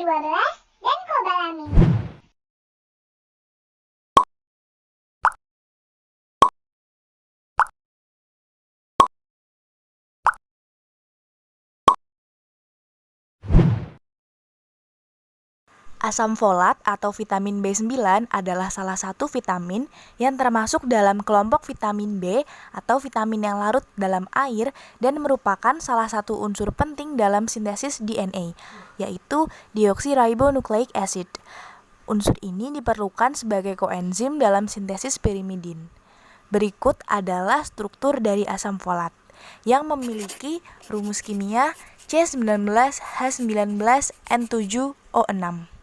B12 dan kobalamin. Asam folat atau vitamin B9 adalah salah satu vitamin yang termasuk dalam kelompok vitamin B atau vitamin yang larut dalam air dan merupakan salah satu unsur penting dalam sintesis DNA, yaitu deoksiribonucleic acid. Unsur ini diperlukan sebagai koenzim dalam sintesis pirimidin. Berikut adalah struktur dari asam folat yang memiliki rumus kimia C19H19N7O6.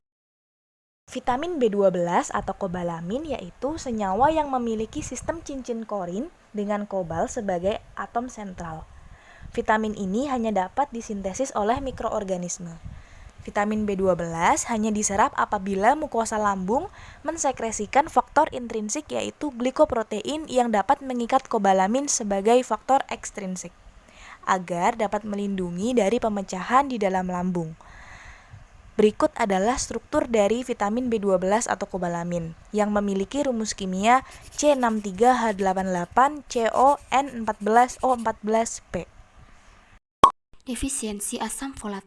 Vitamin B12 atau kobalamin yaitu senyawa yang memiliki sistem cincin korin dengan kobal sebagai atom sentral. Vitamin ini hanya dapat disintesis oleh mikroorganisme. Vitamin B12 hanya diserap apabila mukosa lambung mensekresikan faktor intrinsik yaitu glikoprotein yang dapat mengikat kobalamin sebagai faktor ekstrinsik agar dapat melindungi dari pemecahan di dalam lambung. Berikut adalah struktur dari vitamin B12 atau kobalamin yang memiliki rumus kimia C63H88CON14O14P. Defisiensi asam folat.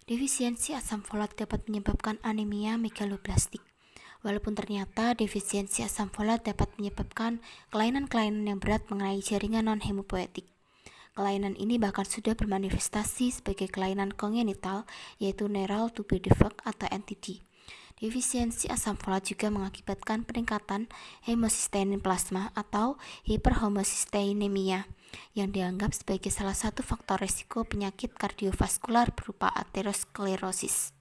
Defisiensi asam folat dapat menyebabkan anemia megaloblastik. Walaupun ternyata defisiensi asam folat dapat menyebabkan kelainan-kelainan yang berat mengenai jaringan non-hemopoietik. Kelainan ini bahkan sudah bermanifestasi sebagai kelainan kongenital, yaitu neural tube defect atau NTD. Defisiensi asam folat juga mengakibatkan peningkatan hemosistein plasma atau hiperhomosisteinemia, yang dianggap sebagai salah satu faktor risiko penyakit kardiovaskular berupa aterosklerosis.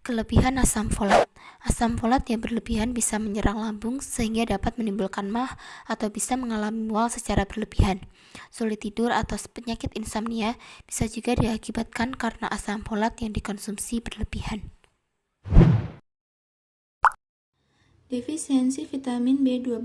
Kelebihan asam folat. Asam folat yang berlebihan bisa menyerang lambung sehingga dapat menimbulkan MAH atau bisa mengalami mual secara berlebihan. Sulit tidur atau penyakit insomnia bisa juga diakibatkan karena asam folat yang dikonsumsi berlebihan. Defisiensi vitamin B12.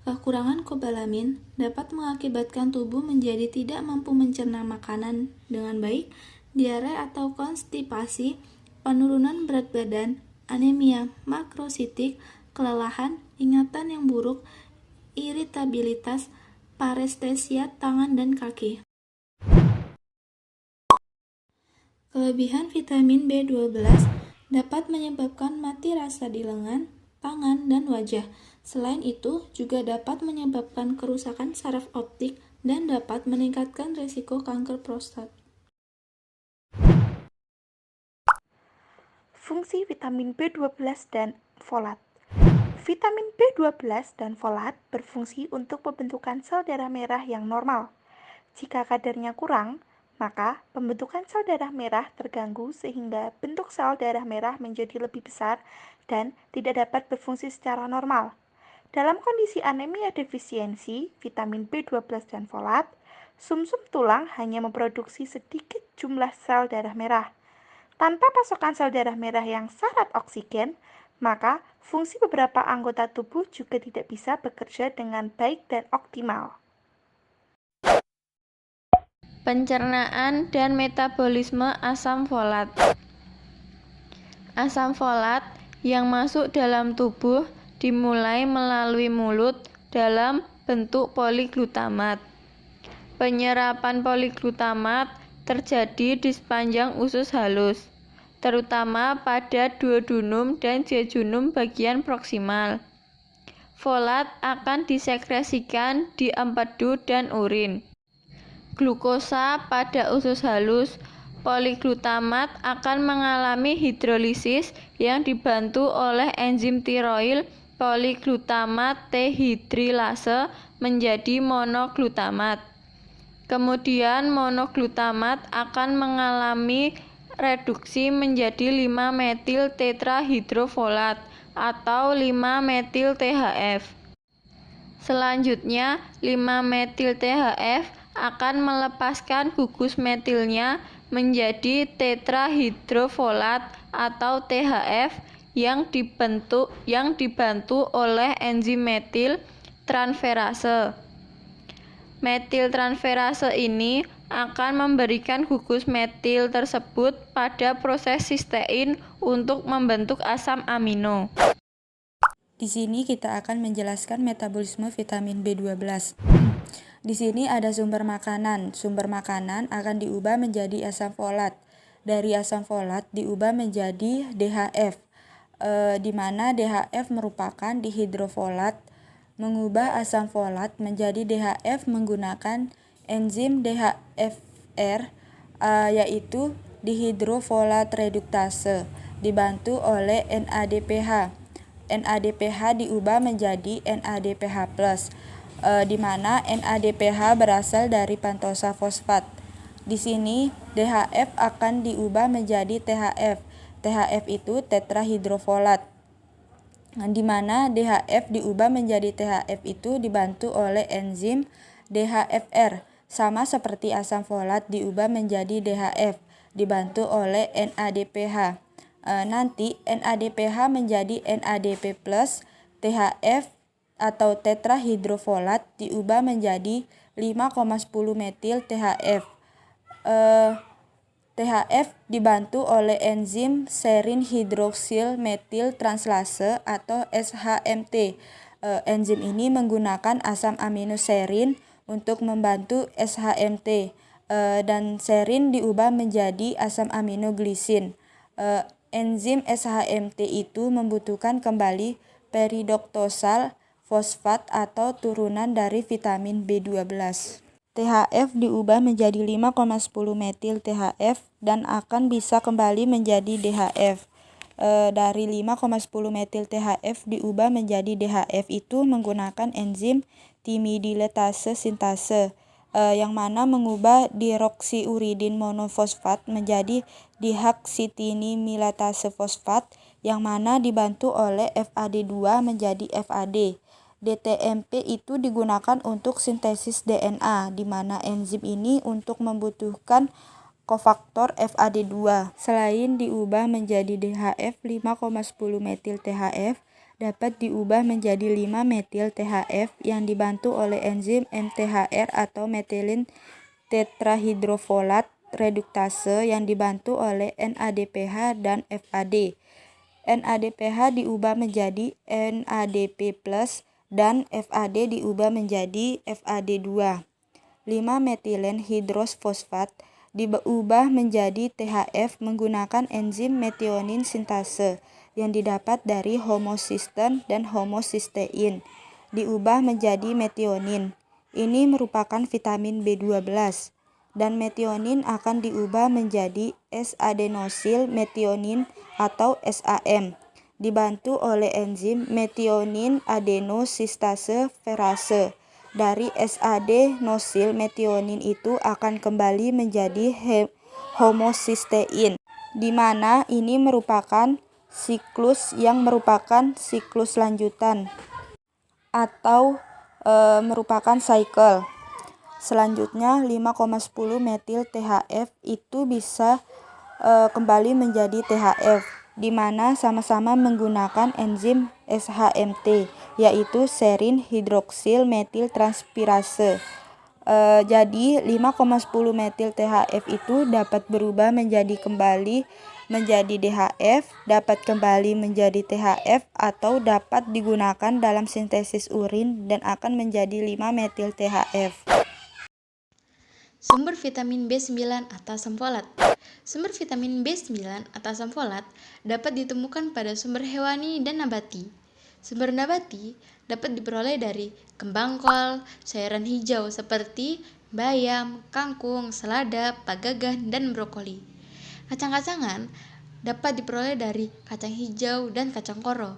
Kekurangan kobalamin dapat mengakibatkan tubuh menjadi tidak mampu mencerna makanan dengan baik, diare atau konstipasi, penurunan berat badan, anemia makrositik, kelelahan, ingatan yang buruk, iritabilitas, parestesia tangan dan kaki. Kelebihan vitamin B12 dapat menyebabkan mati rasa di lengan, tangan, dan wajah. Selain itu, juga dapat menyebabkan kerusakan saraf optik dan dapat meningkatkan risiko kanker prostat. Fungsi vitamin B12 dan folat. Vitamin B12 dan folat berfungsi untuk pembentukan sel darah merah yang normal. Jika kadarnya kurang, maka pembentukan sel darah merah terganggu sehingga bentuk sel darah merah menjadi lebih besar dan tidak dapat berfungsi secara normal. Dalam kondisi anemia defisiensi vitamin B12 dan folat, sumsum tulang hanya memproduksi sedikit jumlah sel darah merah. Tanpa pasokan sel darah merah yang syarat oksigen, maka fungsi beberapa anggota tubuh juga tidak bisa bekerja dengan baik dan optimal. Pencernaan dan metabolisme asam folat. Asam folat yang masuk dalam tubuh dimulai melalui mulut dalam bentuk poliglutamat. Penyerapan poliglutamat terjadi di sepanjang usus halus, terutama pada duodenum dan jejunum bagian proksimal. Folat akan disekresikan di empedu dan urin. Glukosa pada usus halus, poliglutamat akan mengalami hidrolisis yang dibantu oleh enzim tiroil poliglutamat dehidrilase menjadi monoglutamat. Kemudian monoglutamat akan mengalami reduksi menjadi 5-metil tetrahidrofolat atau 5-metil THF. Selanjutnya, 5-metil THF akan melepaskan gugus metilnya menjadi tetrahidrofolat atau THF yang dibantu oleh enzim metil transferase. metiltransferase ini akan memberikan gugus metil tersebut pada proses sistein untuk membentuk asam amino. Di sini kita akan menjelaskan metabolisme vitamin B12. Di sini ada sumber makanan. Sumber makanan akan diubah menjadi asam folat. Dari asam folat diubah menjadi DHF, di mana DHF merupakan dihidrofolat. Mengubah asam folat menjadi DHF menggunakan enzim DHFR, yaitu dihidrofolat reduktase, dibantu oleh NADPH. NADPH diubah menjadi NADPH+, di mana NADPH berasal dari pantosa fosfat. Di sini DHF akan diubah menjadi THF. THF itu tetrahidrofolat, di mana DHF diubah menjadi THF itu dibantu oleh enzim DHFR, sama seperti asam folat diubah menjadi DHF, dibantu oleh NADPH. Nanti NADPH menjadi NADP+, THF atau tetrahidrofolat diubah menjadi 5,10 metil THF. THF dibantu oleh enzim serin hidroksil metil translase atau SHMT. Enzim ini menggunakan asam amino serin untuk membantu SHMT, dan serin diubah menjadi asam amino glisin. Enzim SHMT itu membutuhkan kembali peridoktosal fosfat atau turunan dari vitamin B12. THF diubah menjadi 5,10 metil THF dan akan bisa kembali menjadi DHF. Dari 5,10 metil THF diubah menjadi DHF itu menggunakan enzim timidilatase sintase, yang mana mengubah deoksiuridin monofosfat menjadi dihydroxytinilatase fosfat, yang mana dibantu oleh FAD2 menjadi FAD. DTMP itu digunakan untuk sintesis DNA, di mana enzim ini untuk membutuhkan kofaktor FAD2. Selain diubah menjadi DHF, 5,10 metil THF dapat diubah menjadi 5 metil THF yang dibantu oleh enzim MTHR atau methylene tetrahidrofolat reduktase yang dibantu oleh NADPH dan FAD. NADPH diubah menjadi NADP+, dan FAD diubah menjadi FAD2. 5-metilen hidrosfosfat diubah menjadi THF menggunakan enzim metionin sintase yang didapat dari homosisten dan homocystein, diubah menjadi metionin. Ini merupakan vitamin B12, dan metionin akan diubah menjadi S-adenosil metionin atau SAM, dibantu oleh enzim metionin adenosistase ferase. Dari S-adenosil metionin itu akan kembali menjadi homocystein, di mana ini merupakan siklus yang merupakan siklus lanjutan atau merupakan cycle. Selanjutnya 5,10 metil THF itu bisa kembali menjadi THF, di mana sama-sama menggunakan enzim SHMT, yaitu serin hidroksil metil transpirase. Jadi 5,10 metil THF itu dapat berubah menjadi kembali menjadi DHF, dapat kembali menjadi THF, atau dapat digunakan dalam sintesis urin dan akan menjadi 5 metil THF. Sumber vitamin B9 atau asam folat. Sumber vitamin B9 atau asam folat dapat ditemukan pada sumber hewani dan nabati. Sumber nabati dapat diperoleh dari kembang kol, sayuran hijau seperti bayam, kangkung, selada, pagagan, dan brokoli. Kacang-kacangan dapat diperoleh dari kacang hijau dan kacang koro,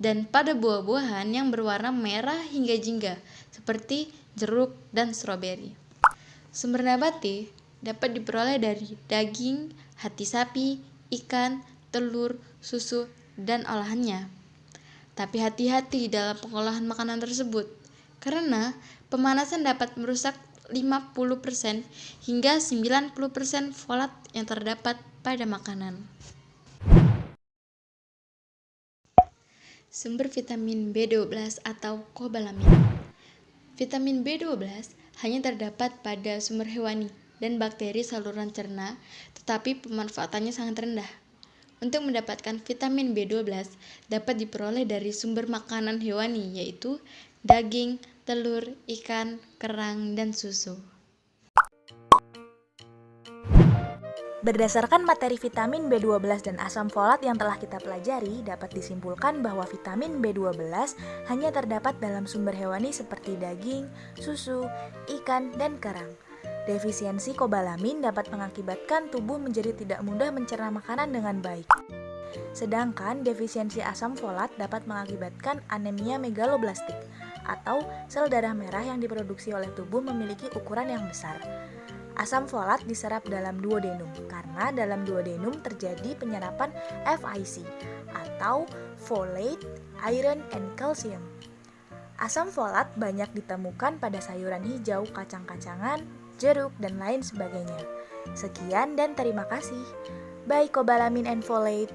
dan pada buah-buahan yang berwarna merah hingga jingga seperti jeruk dan stroberi. Sumber nabati dapat diperoleh dari daging, hati sapi, ikan, telur, susu, dan olahannya. Tapi hati-hati dalam pengolahan makanan tersebut, karena pemanasan dapat merusak 50% hingga 90% folat yang terdapat pada makanan. Sumber vitamin B12 atau kobalamin. Vitamin B12 hanya terdapat pada sumber hewani dan bakteri saluran cerna, tetapi pemanfaatannya sangat rendah. Untuk mendapatkan vitamin B12 dapat diperoleh dari sumber makanan hewani, yaitu daging, telur, ikan, kerang, dan susu. Berdasarkan materi vitamin B12 dan asam folat yang telah kita pelajari, dapat disimpulkan bahwa vitamin B12 hanya terdapat dalam sumber hewani seperti daging, susu, ikan, dan kerang. Defisiensi kobalamin dapat mengakibatkan tubuh menjadi tidak mudah mencerna makanan dengan baik. Sedangkan defisiensi asam folat dapat mengakibatkan anemia megaloblastik atau sel darah merah yang diproduksi oleh tubuh memiliki ukuran yang besar. Asam folat diserap dalam duodenum karena dalam duodenum terjadi penyerapan FIC atau folate, iron, and calcium. Asam folat banyak ditemukan pada sayuran hijau, kacang-kacangan, jeruk, dan lain sebagainya. Sekian dan terima kasih. Bye Cobalamin and Folate.